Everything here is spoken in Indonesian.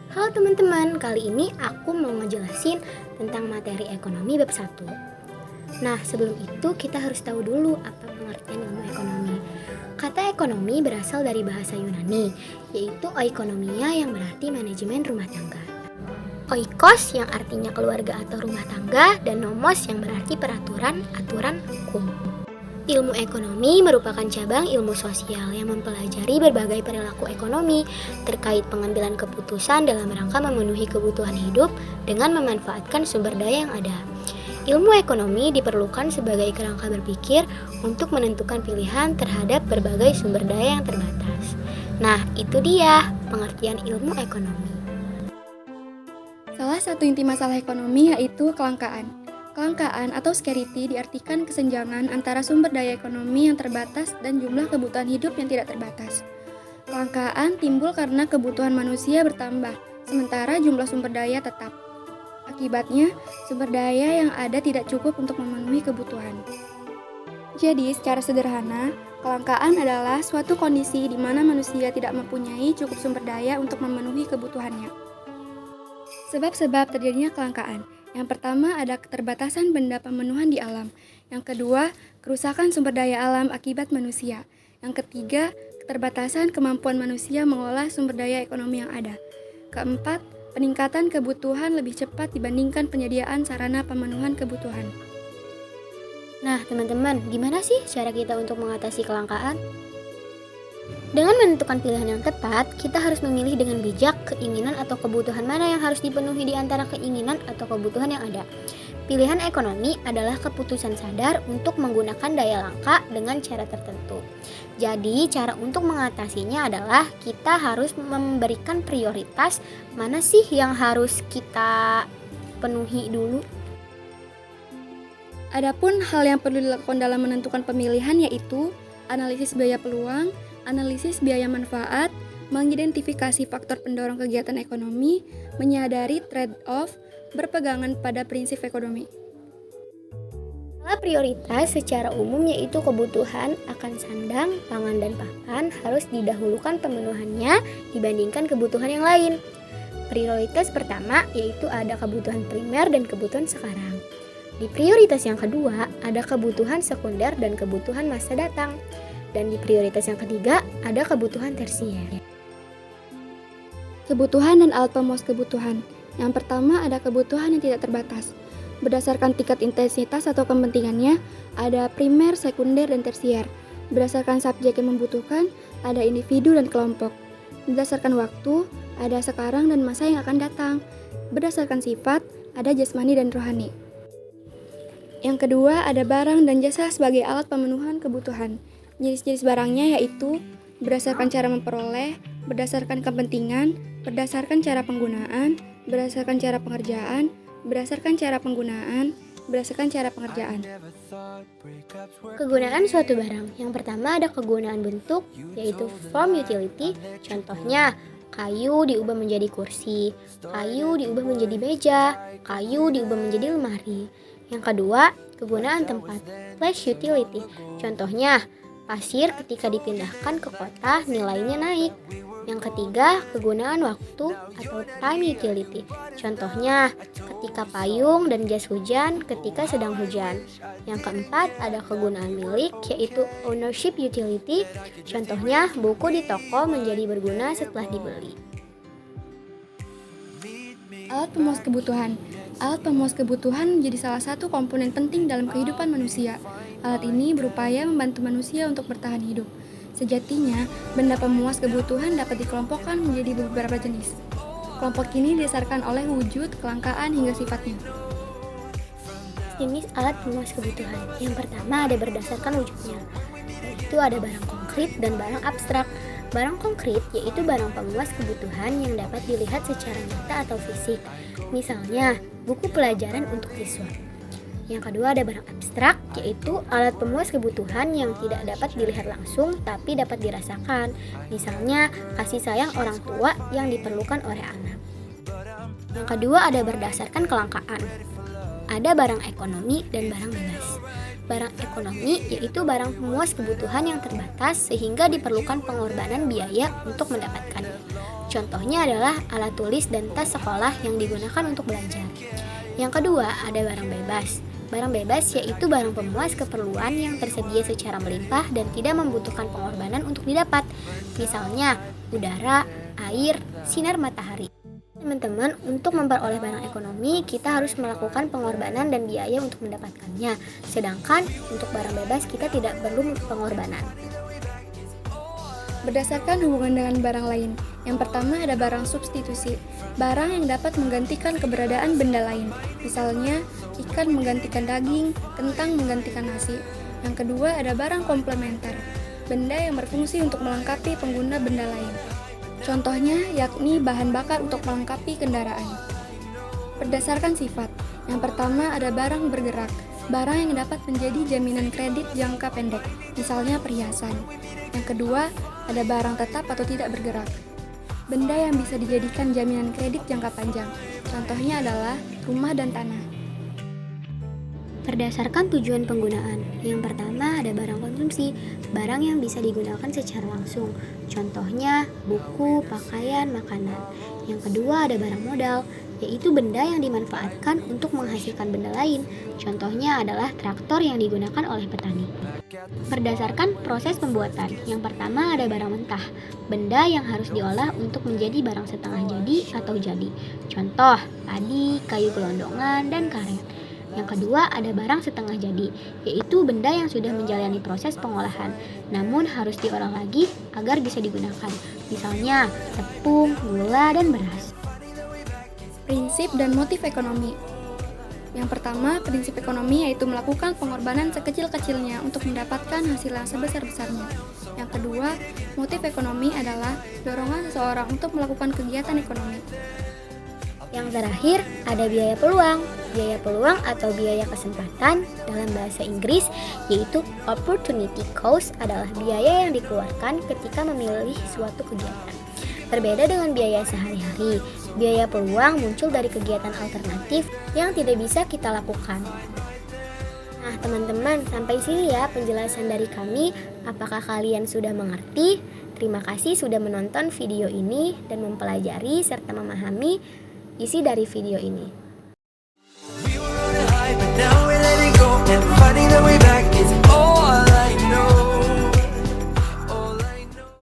Halo teman-teman, kali ini aku mau ngejelasin tentang materi ekonomi bab 1. Nah, sebelum itu kita harus tahu dulu apa pengertian ilmu ekonomi. Kata ekonomi berasal dari bahasa Yunani, yaitu oikonomia yang berarti manajemen rumah tangga. Oikos yang artinya keluarga atau rumah tangga, dan nomos yang berarti peraturan, aturan, hukum. Ilmu ekonomi merupakan cabang ilmu sosial yang mempelajari berbagai perilaku ekonomi terkait pengambilan keputusan dalam rangka memenuhi kebutuhan hidup dengan memanfaatkan sumber daya yang ada. Ilmu ekonomi diperlukan sebagai kerangka berpikir untuk menentukan pilihan terhadap berbagai sumber daya yang terbatas. Nah, itu dia pengertian ilmu ekonomi. Salah satu inti masalah ekonomi yaitu kelangkaan. Kelangkaan atau scarcity diartikan kesenjangan antara sumber daya ekonomi yang terbatas dan jumlah kebutuhan hidup yang tidak terbatas. Kelangkaan timbul karena kebutuhan manusia bertambah, sementara jumlah sumber daya tetap. Akibatnya, sumber daya yang ada tidak cukup untuk memenuhi kebutuhan. Jadi, secara sederhana, kelangkaan adalah suatu kondisi di mana manusia tidak mempunyai cukup sumber daya untuk memenuhi kebutuhannya. Sebab-sebab terjadinya kelangkaan. Yang pertama ada keterbatasan benda pemenuhan di alam. Yang kedua, kerusakan sumber daya alam akibat manusia. Yang ketiga, keterbatasan kemampuan manusia mengolah sumber daya ekonomi yang ada. Keempat, peningkatan kebutuhan lebih cepat dibandingkan penyediaan sarana pemenuhan kebutuhan. Nah, teman-teman, gimana sih cara kita untuk mengatasi kelangkaan? Dengan menentukan pilihan yang tepat, kita harus memilih dengan bijak keinginan atau kebutuhan mana yang harus dipenuhi di antara keinginan atau kebutuhan yang ada. Pilihan ekonomi adalah keputusan sadar untuk menggunakan daya langka dengan cara tertentu. Jadi, cara untuk mengatasinya adalah kita harus memberikan prioritas mana sih yang harus kita penuhi dulu. Adapun hal yang perlu dilakukan dalam menentukan pemilihan yaitu analisis biaya peluang, analisis biaya manfaat, mengidentifikasi faktor pendorong kegiatan ekonomi, menyadari trade-off, berpegangan pada prinsip ekonomi. Skala prioritas secara umum yaitu kebutuhan akan sandang, pangan, dan papan harus didahulukan pemenuhannya dibandingkan kebutuhan yang lain. Prioritas pertama yaitu ada kebutuhan primer dan kebutuhan sekarang. Di prioritas yang kedua ada kebutuhan sekunder dan kebutuhan masa datang. Dan di prioritas yang ketiga ada kebutuhan tersier. Kebutuhan dan alat pemuas kebutuhan. Yang pertama ada kebutuhan yang tidak terbatas. Berdasarkan tingkat intensitas atau kepentingannya, ada primer, sekunder, dan tersier. Berdasarkan subjek yang membutuhkan, ada individu dan kelompok. Berdasarkan waktu, ada sekarang dan masa yang akan datang. Berdasarkan sifat, ada jasmani dan rohani. Yang kedua ada barang dan jasa sebagai alat pemenuhan kebutuhan. Jenis-jenis barangnya yaitu berdasarkan cara memperoleh, berdasarkan kepentingan, berdasarkan cara penggunaan, berdasarkan cara pengerjaan, berdasarkan cara penggunaan, berdasarkan cara pengerjaan. Kegunaan suatu barang. Yang pertama ada kegunaan bentuk, yaitu form utility. Contohnya, kayu diubah menjadi kursi, kayu diubah menjadi meja, kayu diubah menjadi lemari. Yang kedua, kegunaan tempat, place utility. Contohnya, pasir ketika dipindahkan ke kota nilainya naik. Yang ketiga, kegunaan waktu atau time utility. Contohnya, ketika payung dan jas hujan ketika sedang hujan. Yang keempat, ada kegunaan milik yaitu ownership utility. Contohnya, buku di toko menjadi berguna setelah dibeli. Alat pemuas kebutuhan. Alat pemuas kebutuhan menjadi salah satu komponen penting dalam kehidupan manusia. Alat ini berupaya membantu manusia untuk bertahan hidup. Sejatinya, benda pemuas kebutuhan dapat dikelompokkan menjadi beberapa jenis. Kelompok ini didasarkan oleh wujud, kelangkaan, hingga sifatnya. Jenis alat pemuas kebutuhan. Yang pertama ada berdasarkan wujudnya, yaitu ada barang konkret dan barang abstrak. Barang konkret yaitu barang pemuas kebutuhan yang dapat dilihat secara nyata atau fisik. Misalnya, buku pelajaran untuk siswa. Yang kedua ada barang abstrak, yaitu alat pemuas kebutuhan yang tidak dapat dilihat langsung tapi dapat dirasakan. Misalnya, kasih sayang orang tua yang diperlukan oleh anak. Yang kedua ada berdasarkan kelangkaan. Ada barang ekonomi dan barang bebas. Barang ekonomi yaitu barang pemuas kebutuhan yang terbatas sehingga diperlukan pengorbanan biaya untuk mendapatkannya. Contohnya adalah alat tulis dan tas sekolah yang digunakan untuk belajar. Yang kedua, ada barang bebas. Barang bebas yaitu barang pemuas keperluan yang tersedia secara melimpah dan tidak membutuhkan pengorbanan untuk didapat. Misalnya, udara, air, sinar matahari. Teman-teman, untuk memperoleh barang ekonomi, kita harus melakukan pengorbanan dan biaya untuk mendapatkannya. Sedangkan untuk barang bebas, kita tidak perlu pengorbanan. Berdasarkan hubungan dengan barang lain, yang pertama ada barang substitusi, barang yang dapat menggantikan keberadaan benda lain. Misalnya, ikan menggantikan daging, kentang menggantikan nasi. Yang kedua ada barang komplementer, benda yang berfungsi untuk melengkapi pengguna benda lain. Contohnya yakni bahan bakar untuk melengkapi kendaraan. Berdasarkan sifat, yang pertama ada barang bergerak, barang yang dapat menjadi jaminan kredit jangka pendek, misalnya perhiasan. Yang kedua, ada barang tetap atau tidak bergerak, benda yang bisa dijadikan jaminan kredit jangka panjang. Contohnya adalah rumah dan tanah. Berdasarkan tujuan penggunaan, yang pertama ada barang konsumsi, barang yang bisa digunakan secara langsung. Contohnya buku, pakaian, makanan. Yang kedua ada barang modal, yaitu benda yang dimanfaatkan untuk menghasilkan benda lain. Contohnya adalah traktor yang digunakan oleh petani. Berdasarkan proses pembuatan, yang pertama ada barang mentah, benda yang harus diolah untuk menjadi barang setengah jadi atau jadi. Contoh, padi, kayu gelondongan, dan karet. Yang kedua ada barang setengah jadi, yaitu benda yang sudah menjalani proses pengolahan, namun harus diolah lagi agar bisa digunakan. Misalnya, tepung, gula, dan beras. Prinsip dan motif ekonomi. Yang pertama, prinsip ekonomi yaitu melakukan pengorbanan sekecil-kecilnya untuk mendapatkan hasil yang sebesar-besarnya. Yang kedua, motif ekonomi adalah dorongan seseorang untuk melakukan kegiatan ekonomi. Yang terakhir, ada biaya peluang. Biaya peluang atau biaya kesempatan dalam bahasa Inggris yaitu opportunity cost adalah biaya yang dikeluarkan ketika memilih suatu kegiatan. Berbeda dengan biaya sehari-hari, biaya peluang muncul dari kegiatan alternatif yang tidak bisa kita lakukan. Nah, teman-teman, sampai sini ya penjelasan dari kami. Apakah kalian sudah mengerti? Terima kasih sudah menonton video ini dan mempelajari serta memahami isi dari video ini. We were on a high, but now we're letting go and finding our way back is all